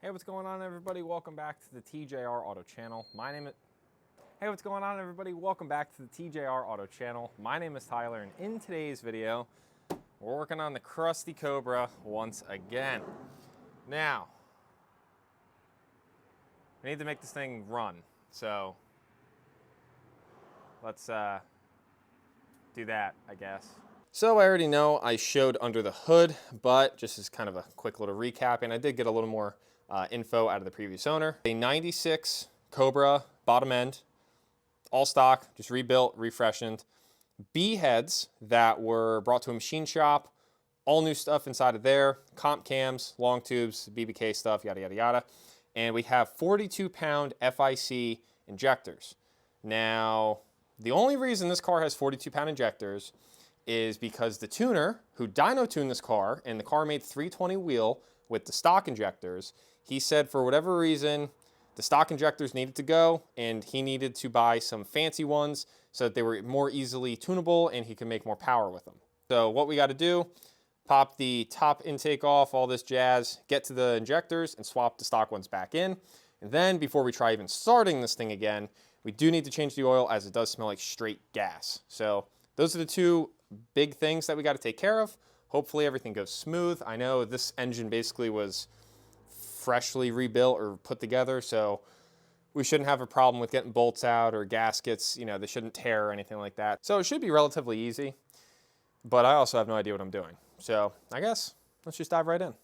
Hey, what's going on, everybody? Welcome back to the TJR Auto Channel. Hey, what's going on, everybody? Welcome back to the TJR Auto Channel. My name is Tyler, and in today's video, we're working on the crusty Cobra once again. Now, we need to make this thing run, so let's do that, I guess. So I already know I showed under the hood, but just as kind of a quick little recap, and I did get a little more info out of the previous owner. A 96 Cobra bottom end, all stock, just rebuilt, refreshened. B heads that were brought to a machine shop, all new stuff inside of there, comp cams, long tubes, BBK stuff, yada, yada, yada. And we have 42-pound FIC injectors. Now, the only reason this car has 42-pound injectors is because the tuner who dyno tuned this car, and the car made 320 wheel with the stock injectors, he said for whatever reason, the stock injectors needed to go and he needed to buy some fancy ones so that they were more easily tunable and he could make more power with them. So what we got to do, pop the top intake off, all this jazz, get to the injectors and swap the stock ones back in. And then before we try even starting this thing again, we do need to change the oil as it does smell like straight gas. So those are the two big things that we got to take care of. Hopefully everything goes smooth. I know this engine basically was freshly rebuilt or put together, so we shouldn't have a problem with getting bolts out or gaskets. You know, they shouldn't tear or anything like that. So it should be relatively easy, but I also have no idea what I'm doing. So I guess let's just dive right in.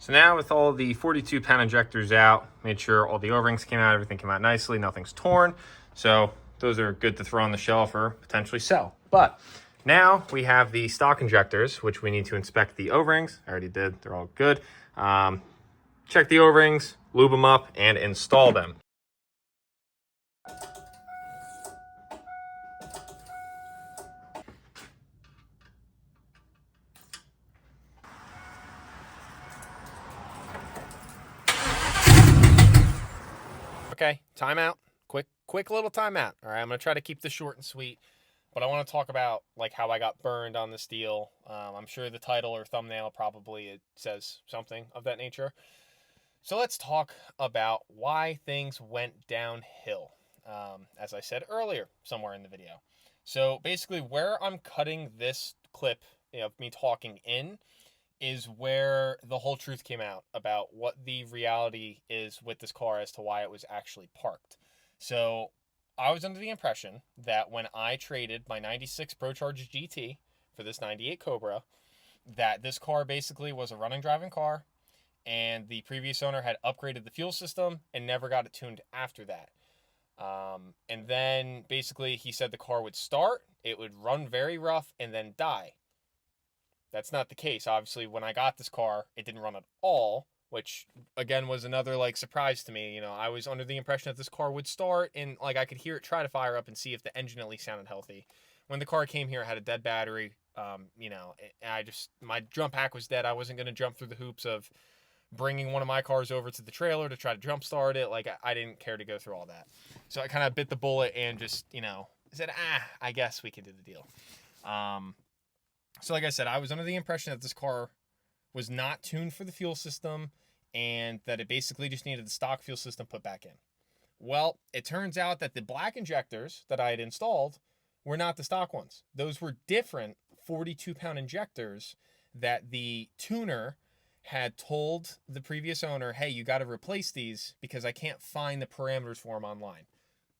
So now with all the 42-pound injectors out, made sure all the O-rings came out, everything came out nicely, nothing's torn. So those are good to throw on the shelf or potentially sell. But now we have the stock injectors, which we need to inspect the O-rings. I already did, they're all good. Check the O-rings, lube them up, and install them. Okay, timeout. Quick little timeout. All right, I'm gonna try to keep this short and sweet, but I want to talk about like how I got burned on this deal. I'm sure the title or thumbnail probably it says something of that nature. So let's talk about why things went downhill. As I said earlier, somewhere in the video. So basically, where I'm cutting this clip of me talking in is where the whole truth came out about what the reality is with this car as to why it was actually parked. So I was under the impression that when I traded my 96 ProCharge GT for this 98 Cobra, that this car basically was a running driving car and the previous owner had upgraded the fuel system and never got it tuned after that. And then basically he said the car would start, it would run very rough and then die. That's not the case. Obviously, when I got this car, it didn't run at all, which again was another like surprise to me. You know, I was under the impression that this car would start and like I could hear it try to fire up and see if the engine at least sounded healthy. When the car came here, it had a dead battery. You know, my jump pack was dead. I wasn't going to jump through the hoops of bringing one of my cars over to the trailer to try to jump start it. Like I didn't care to go through all that. So I kind of bit the bullet and just, you know, said, I guess we could do the deal. So like I said, I was under the impression that this car was not tuned for the fuel system and that it basically just needed the stock fuel system put back in. Well, it turns out that the black injectors that I had installed were not the stock ones. Those were different 42-pound injectors that the tuner had told the previous owner, hey, you got to replace these because I can't find the parameters for them online.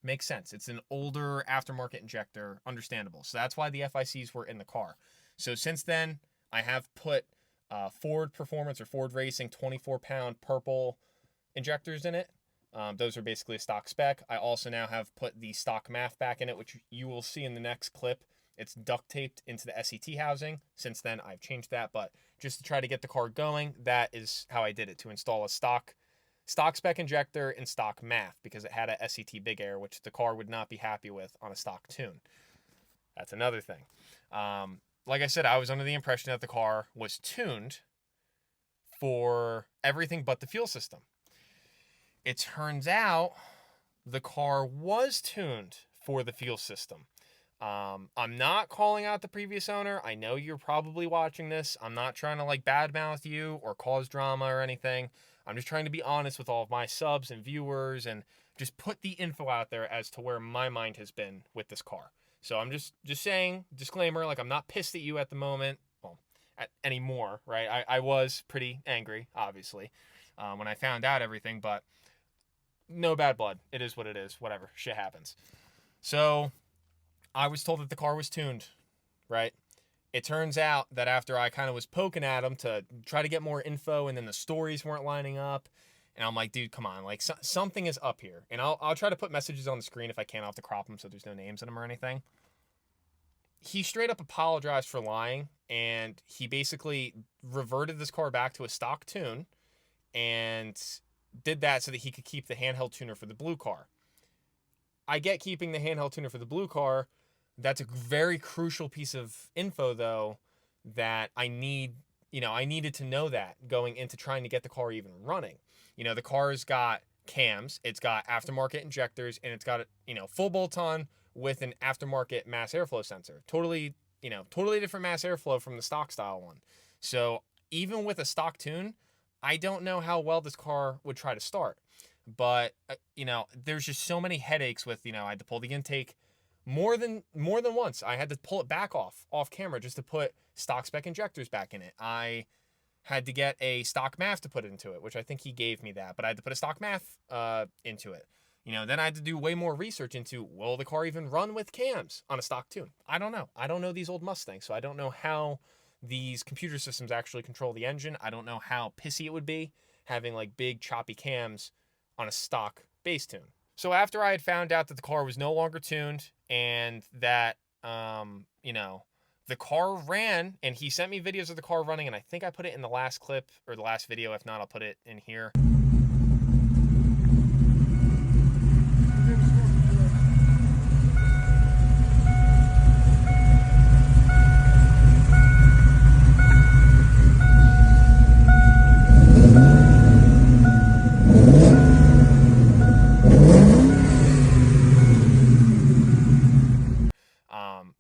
Makes sense. It's an older aftermarket injector, understandable. So that's why the FICs were in the car. So since then, I have put Ford Performance or Ford Racing 24-pound purple injectors in it. Those are basically a stock spec. I also now have put the stock MAF back in it, which you will see in the next clip. It's duct taped into the SET housing. Since then, I've changed that, but just to try to get the car going, that is how I did it, to install a stock spec injector and stock MAF because it had a SET Big Air, which the car would not be happy with on a stock tune. That's another thing. Like I said, I was under the impression that the car was tuned for everything but the fuel system. It turns out the car was tuned for the fuel system. I'm not calling out the previous owner. I know you're probably watching this. I'm not trying to like badmouth you or cause drama or anything. I'm just trying to be honest with all of my subs and viewers and just put the info out there as to where my mind has been with this car. So I'm just saying, disclaimer, like I'm not pissed at you at the moment, well, anymore, right? I was pretty angry, obviously, when I found out everything, but no bad blood. It is what it is. Whatever. Shit happens. So I was told that the car was tuned, right? It turns out that after I kind of was poking at him to try to get more info and then the stories weren't lining up, and I'm like, dude, come on, like something is up here. And I'll try to put messages on the screen if I can. I'll have to crop them so there's no names in them or anything. He straight up apologized for lying, and he basically reverted this car back to a stock tune and did that so that he could keep the handheld tuner for the blue car. I get keeping the handheld tuner for the blue car. That's a very crucial piece of info, though, that I needed to know that going into trying to get the car even running. The car's got cams, it's got aftermarket injectors, and it's got, full bolt-on with an aftermarket mass airflow sensor. Totally different mass airflow from the stock style one. So even with a stock tune, I don't know how well this car would try to start. But, there's just so many headaches with, I had to pull the intake more than once. I had to pull it back off camera just to put stock spec injectors back in it. I had to get a stock MAF to put into it, which I think he gave me that, but I had to put a stock MAF into it. Then I had to do way more research into, will the car even run with cams on a stock tune? I don't know. I don't know these old Mustangs, so I don't know how these computer systems actually control the engine. I don't know how pissy it would be having like big choppy cams on a stock base tune. So after I had found out that the car was no longer tuned and that, the car ran, and he sent me videos of the car running, and I think I put it in the last clip or the last video. If not, I'll put it in here.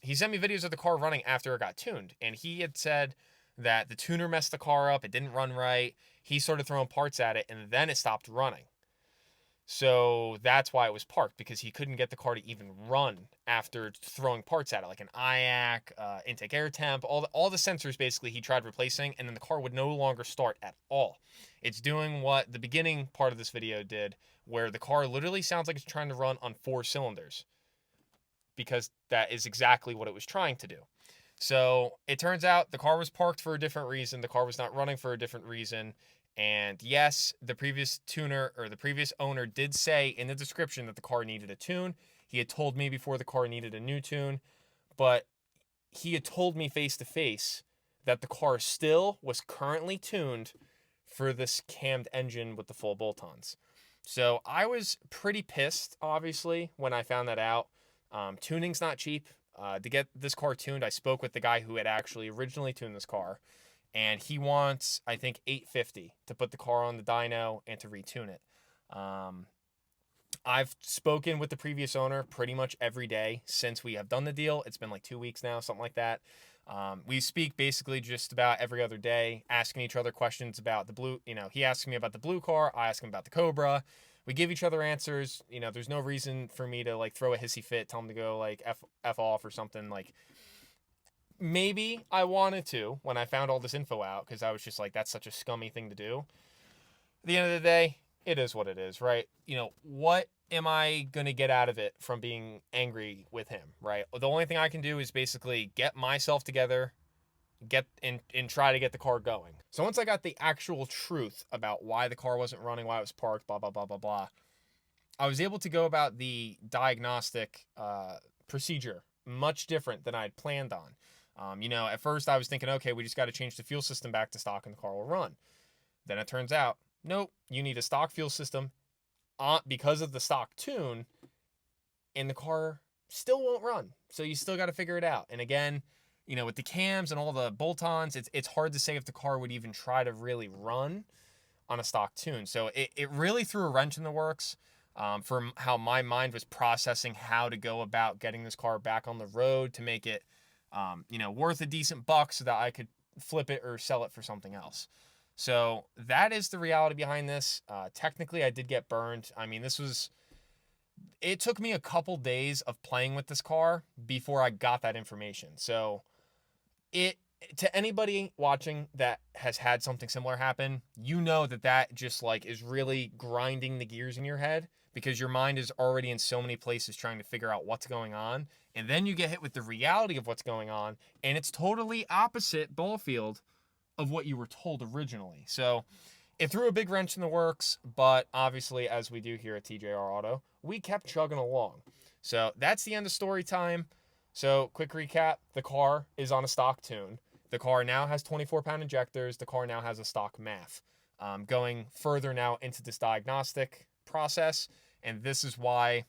He sent me videos of the car running after it got tuned, and he had said that the tuner messed the car up, it didn't run right, he started throwing parts at it, and then it stopped running. So that's why it was parked, because he couldn't get the car to even run after throwing parts at it, like an IAC, intake air temp, all the sensors basically he tried replacing, and then the car would no longer start at all. It's doing what the beginning part of this video did, where the car literally sounds like it's trying to run on 4 cylinders. Because that is exactly what it was trying to do. So it turns out the car was parked for a different reason. The car was not running for a different reason. And yes, the previous tuner or the previous owner did say in the description that the car needed a tune. He had told me before the car needed a new tune, but he had told me face to face that the car still was currently tuned for this cammed engine with the full bolt-ons. So I was pretty pissed, obviously, when I found that out. Tuning's not cheap. To get this car tuned, I spoke with the guy who had actually originally tuned this car, and he wants, I think, $850 to put the car on the dyno and to retune it. I've spoken with the previous owner pretty much every day since we have done the deal. It's been like 2 weeks now, something like that. We speak basically just about every other day, asking each other questions about the blue. He asks me about the blue car, I ask him about the Cobra. We give each other answers. There's no reason for me to like throw a hissy fit, tell him to go like F off or something. Like, maybe I wanted to when I found all this info out, because I was just like, that's such a scummy thing to do. At the end of the day, it is what it is, right? You know, what am I going to get out of it from being angry with him, right? The only thing I can do is basically get myself together, get and try to get the car going. So once I got the actual truth about why the car wasn't running, why it was parked, blah, blah, blah, blah, blah, I was able to go about the diagnostic procedure much different than I'd planned on. You know, at first I was thinking, okay, we just got to change the fuel system back to stock and the car will run. Then it turns out, nope, you need a stock fuel system because of the stock tune, and the car still won't run. So you still got to figure it out. And again, you know, with the cams and all the bolt-ons, it's hard to say if the car would even try to really run on a stock tune. So it really threw a wrench in the works from how my mind was processing how to go about getting this car back on the road to make it, you know, worth a decent buck so that I could flip it or sell it for something else. So that is the reality behind this. Technically, I did get burned. I mean, it took me a couple days of playing with this car before I got that information. So to anybody watching that has had something similar happen, you know that just like is really grinding the gears in your head, because your mind is already in so many places trying to figure out what's going on. And then you get hit with the reality of what's going on, and it's totally opposite ball field of what you were told originally. So it threw a big wrench in the works, but obviously, as we do here at TJR Auto, we kept chugging along. So that's the end of story time. So quick recap, the car is on a stock tune. The car now has 24-pound injectors. The car now has a stock MAF. Going further now into this diagnostic process, and this is why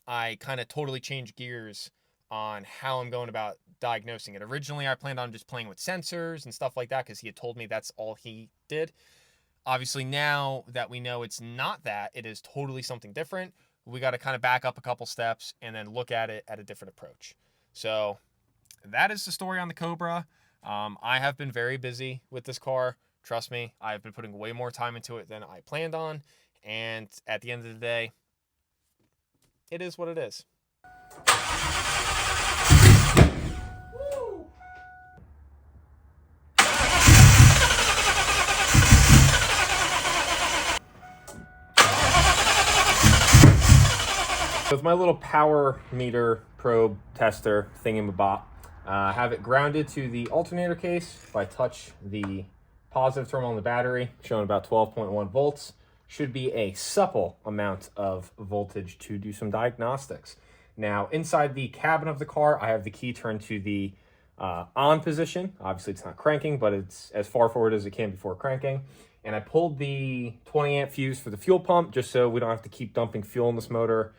I kind of totally changed gears on how I'm going about diagnosing it. Originally, I planned on just playing with sensors and stuff like that because he had told me that's all he did. Obviously, now that we know it's not that, it is totally something different, we got to kind of back up a couple steps and then look at it at a different approach. So that is the story on the Cobra. I have been very busy with this car. Trust me, I've been putting way more time into it than I planned on. And at the end of the day, it is what it is. With my little power meter probe tester thingamabop, have it grounded to the alternator case. If I touch the positive terminal on the battery, showing about 12.1 volts, should be a supple amount of voltage to do some diagnostics. Now, inside the cabin of the car, I have the key turned to the on position. Obviously, it's not cranking, but it's as far forward as it can before cranking. And I pulled the 20 amp fuse for the fuel pump just so we don't have to keep dumping fuel in this motor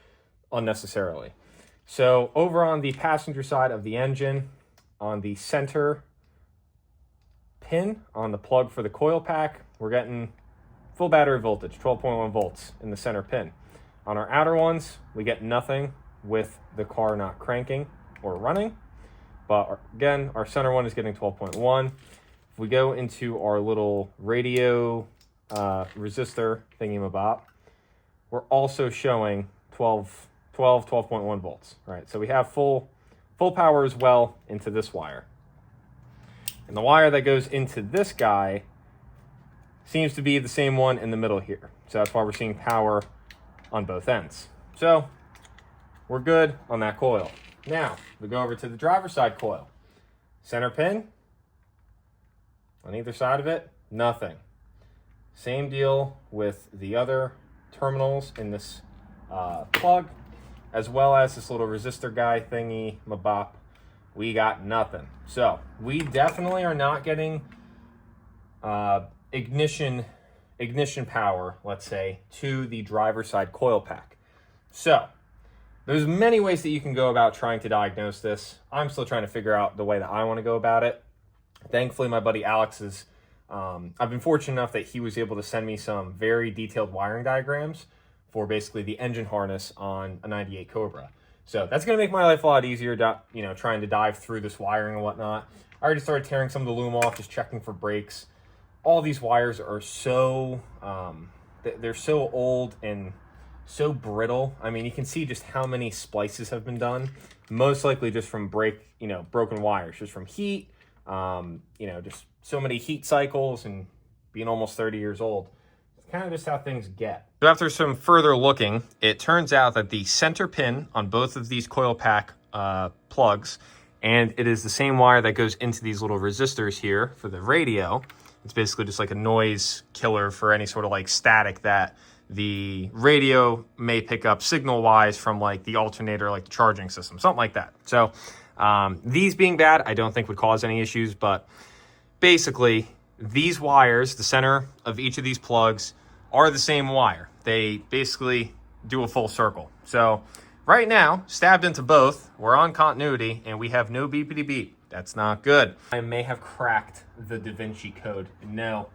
unnecessarily. So over on the passenger side of the engine, on the center pin on the plug for the coil pack, we're getting full battery voltage, 12.1 volts in the center pin. On our outer ones, we get nothing with the car not cranking or running. But again, our center one is getting 12.1. If we go into our little radio resistor thingamabop, we're also showing 12.1 volts, right? So we have full power as well into this wire. And the wire that goes into this guy seems to be the same one in the middle here. So that's why we're seeing power on both ends. So we're good on that coil. Now we go over to the driver's side coil. Center pin, on either side of it, nothing. Same deal with the other terminals in this plug, as well as this little resistor guy thingy mabop. We got nothing. So we definitely are not getting ignition power, let's say, to the driver's side coil pack. So there's many ways that you can go about trying to diagnose this. I'm still trying to figure out the way that I want to go about it. Thankfully, my buddy Alex is, I've been fortunate enough that he was able to send me some very detailed wiring diagrams for basically the engine harness on a 98 Cobra. So that's going to make my life a lot easier, trying to dive through this wiring and whatnot. I already started tearing some of the loom off, just checking for breaks. All these wires are so, they're so old and so brittle. I mean, you can see just how many splices have been done, most likely just from broken wires, just from heat, just so many heat cycles and being almost 30 years old. It's kind of just how things get. So after some further looking, it turns out that the center pin on both of these coil pack plugs, and it is the same wire that goes into these little resistors here for the radio. It's basically just like a noise killer for any sort of like static that the radio may pick up signal wise from like the alternator, like the charging system, something like that. So these being bad, I don't think would cause any issues, but basically these wires, the center of each of these plugs are the same wire. They basically do a full circle. So right now, stabbed into both, we're on continuity and we have no beepity beep. That's not good. I may have cracked the Da Vinci Code. No,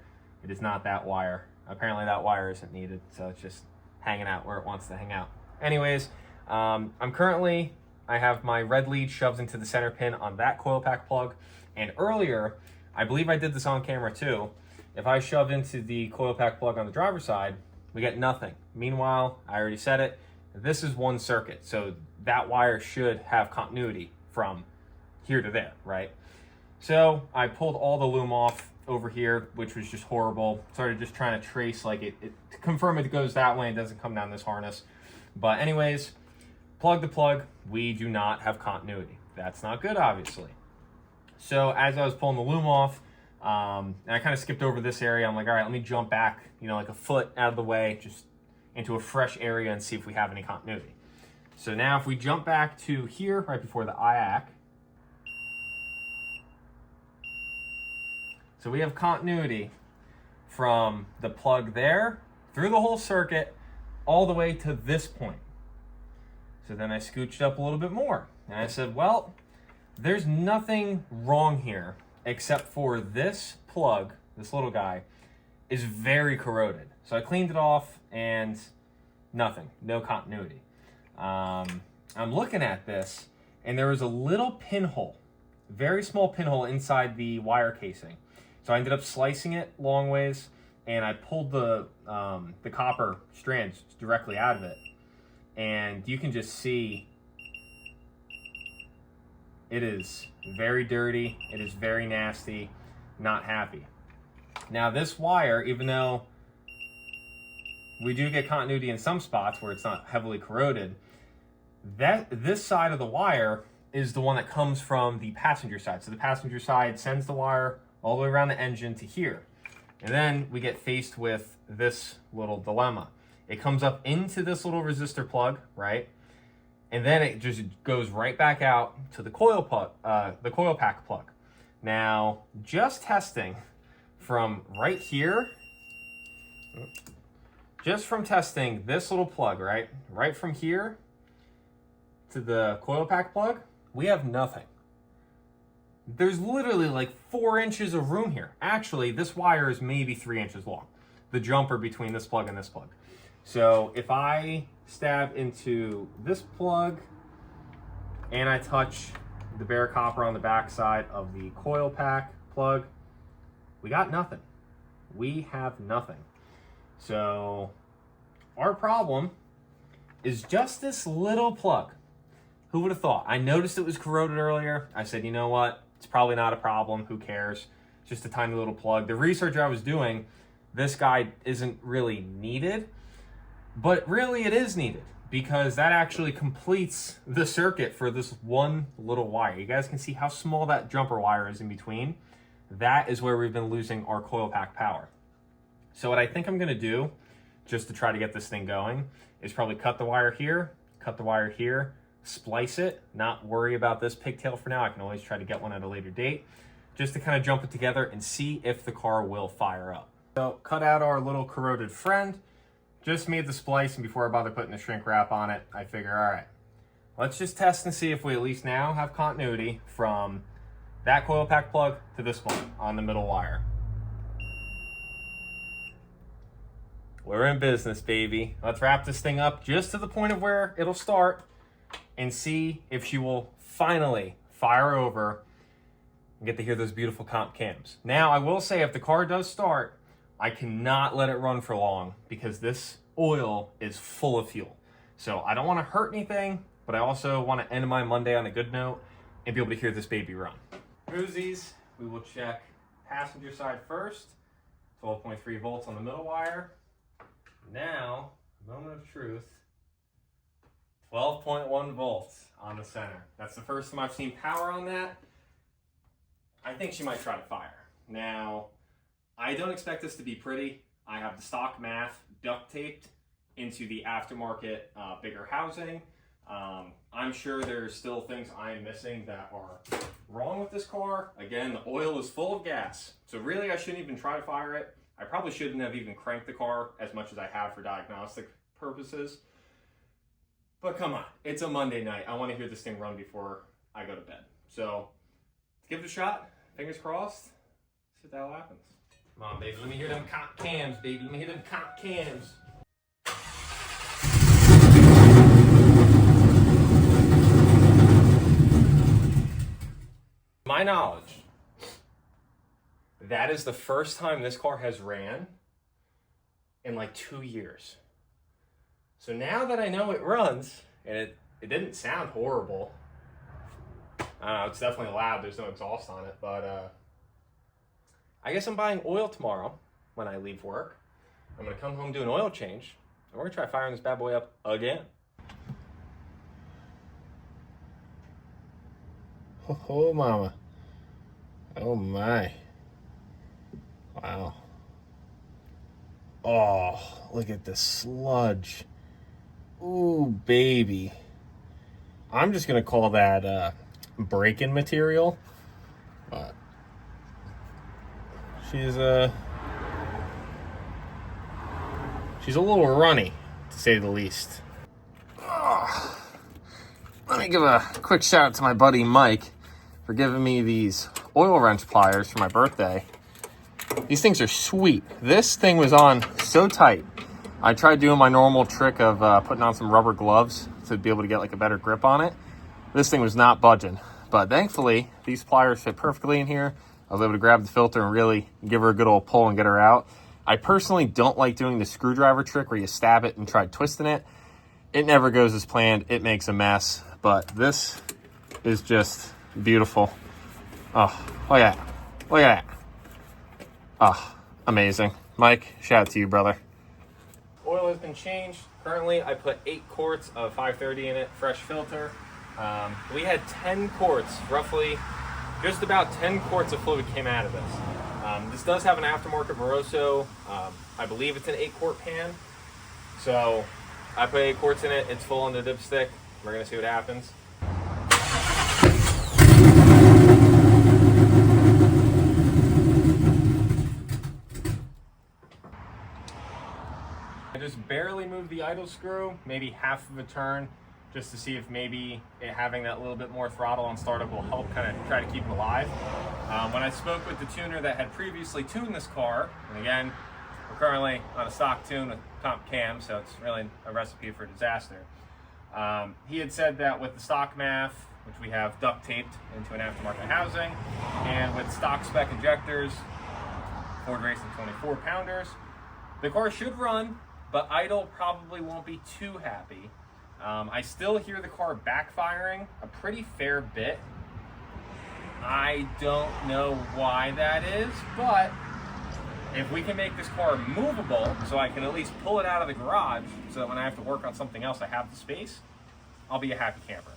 it is not that wire. Apparently that wire isn't needed, so it's just hanging out where it wants to hang out. Anyways, I have my red lead shoved into the center pin on that coil pack plug. And earlier, I believe I did this on camera too. If I shove into the coil pack plug on the driver's side, we get nothing. Meanwhile, I already said it, this is one circuit. So that wire should have continuity from here to there, right? So I pulled all the loom off over here, which was just horrible. Started just trying to trace like it to confirm it goes that way and doesn't come down this harness. But anyways, plug to plug, we do not have continuity. That's not good, obviously. So as I was pulling the loom off, and I kind of skipped over this area, I'm like, all right, let me jump back, like a foot out of the way, just into a fresh area and see if we have any continuity. So now if we jump back to here, right before the IAC, so we have continuity from the plug there, through the whole circuit, all the way to this point. So then I scooched up a little bit more, and I said, well, there's nothing wrong here except for this plug, this little guy, is very corroded. So I cleaned it off and nothing, no continuity. I'm looking at this and there was a little pinhole, very small pinhole inside the wire casing. So I ended up slicing it long ways and I pulled the copper strands directly out of it. And you can just see it is very dirty. It is very nasty, not happy. Now this wire, even though we do get continuity in some spots where it's not heavily corroded, this side of the wire is the one that comes from the passenger side. So the passenger side sends the wire all the way around the engine to here. And then we get faced with this little dilemma. It comes up into this little resistor plug, right? And then it just goes right back out to the coil pack plug. Now, just testing from right here, just from testing this little plug, right? Right from here to the coil pack plug, we have nothing. There's literally like 4 inches of room here. Actually, this wire is maybe 3 inches long, the jumper between this plug and this plug. So if I stab into this plug and I touch the bare copper on the back side of the coil pack plug, we got nothing. We have nothing. So our problem is just this little plug. Who would have thought? I noticed it was corroded earlier. I said, you know what? It's probably not a problem. Who cares? Just a tiny little plug. The research I was doing, this guy isn't really needed, but really it is needed because that actually completes the circuit for this one little wire. You guys can see how small that jumper wire is in between. That is where we've been losing our coil pack power. So what I think I'm gonna do, just to try to get this thing going, is probably cut the wire here, splice it, not worry about this pigtail for now. I can always try to get one at a later date, just to kind of jump it together and see if the car will fire up. So cut out our little corroded friend, just made the splice, and before I bother putting the shrink wrap on it, I figure, all right, let's just test and see if we at least now have continuity from that coil pack plug to this one on the middle wire. We're in business, baby. Let's wrap this thing up just to the point of where it'll start and see if she will finally fire over and get to hear those beautiful comp cams. Now, I will say if the car does start, I cannot let it run for long because this oil is full of fuel. So I don't want to hurt anything, but I also want to end my Monday on a good note and be able to hear this baby run. Koozies, we will check passenger side first. 12.3 volts on the middle wire. Now, moment of truth. 12.1 volts on the center. That's the first time I've seen power on that. I think she might try to fire. Now, I don't expect this to be pretty. I have the stock math duct taped into the aftermarket bigger housing. I'm sure there's still things I'm missing that are wrong with this car. Again, the oil is full of gas. So really, I shouldn't even try to fire it. I probably shouldn't have even cranked the car as much as I have for diagnostic purposes. But come on, it's a Monday night. I want to hear this thing run before I go to bed. So let's give it a shot. Fingers crossed. See what the hell happens. Come on, baby. Let me hear them cop cams, baby. Let me hear them cop cams. My knowledge, that is the first time this car has ran in like 2 years. So now that I know it runs, and it didn't sound horrible. I don't know, it's definitely loud, there's no exhaust on it, but I guess I'm buying oil tomorrow when I leave work. I'm gonna come home, do an oil change, and we're gonna try firing this bad boy up again. Oh, mama. Oh my. Wow. Oh, look at this sludge. Ooh, baby. I'm just gonna call that break-in material. But she's a little runny, to say the least. Oh. Let me give a quick shout out to my buddy Mike for giving me these oil wrench pliers for my birthday. These things are sweet. This thing was on so tight. I tried doing my normal trick of putting on some rubber gloves to be able to get like a better grip on it. This thing was not budging, but thankfully these pliers fit perfectly in here. I was able to grab the filter and really give her a good old pull and get her out. I personally don't like doing the screwdriver trick where you stab it and try twisting it. It never goes as planned. It makes a mess, but this is just beautiful. Oh, look at that. Look at that. Oh, amazing. Mike, shout out to you, brother. Oil has been changed. Currently, I put 8 quarts of 530 in it, fresh filter. We had 10 quarts, roughly, just about 10 quarts of fluid came out of this. This does have an aftermarket Moroso. I believe it's an 8-quart pan. So I put 8 quarts in it. It's full on the dipstick. We're going to see what happens. I just barely moved the idle screw, maybe half of a turn, just to see if maybe having that little bit more throttle on startup will help kind of try to keep it alive. When I spoke with the tuner that had previously tuned this car, and again, we're currently on a stock tune with comp cam, so it's really a recipe for disaster. He had said that with the stock math, which we have duct taped into an aftermarket housing, and with stock spec injectors, Ford Racing 24 pounders, the car should run, but idle probably won't be too happy. I still hear the car backfiring a pretty fair bit. I don't know why that is, but if we can make this car movable so I can at least pull it out of the garage so that when I have to work on something else I have the space, I'll be a happy camper.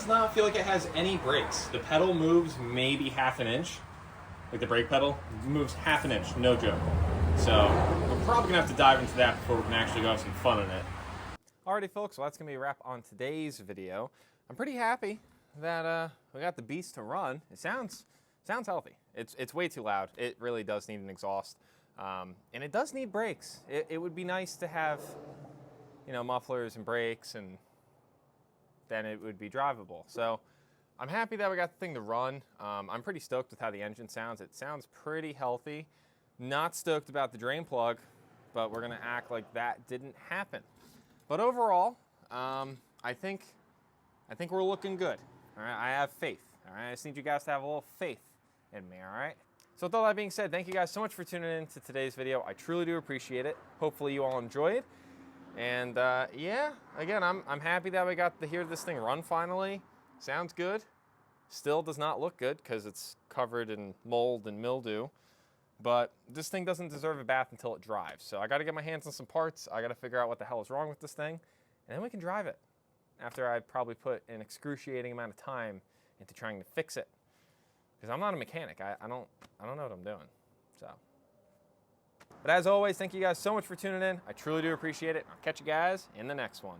not feel like it has any brakes. The pedal moves maybe half an inch. Like the brake pedal moves half an inch, no joke. So we're probably gonna have to dive into that before we can actually go have some fun in it. Alrighty folks, well that's gonna be a wrap on today's video. I'm pretty happy that we got the beast to run. It sounds healthy. It's way too loud. It really does need an exhaust. And it does need brakes. It would be nice to have, you know, mufflers and brakes, and then it would be drivable. So I'm happy that we got the thing to run. I'm pretty stoked with how the engine sounds. It sounds pretty healthy. Not stoked about the drain plug, but we're gonna act like that didn't happen. But overall, I think we're looking good. All right, I have faith. All right, I just need you guys to have a little faith in me. All right. So with all that being said, thank you guys so much for tuning in to today's video. I truly do appreciate it. Hopefully you all enjoyed. And yeah, again, I'm happy that we got to hear this thing run finally. Sounds good. Still does not look good because it's covered in mold and mildew. But this thing doesn't deserve a bath until it drives. So I got to get my hands on some parts. I got to figure out what the hell is wrong with this thing. And then we can drive it after I probably put an excruciating amount of time into trying to fix it. Because I'm not a mechanic. I don't know what I'm doing. So, but as always, thank you guys so much for tuning in. I truly do appreciate it. I'll catch you guys in the next one.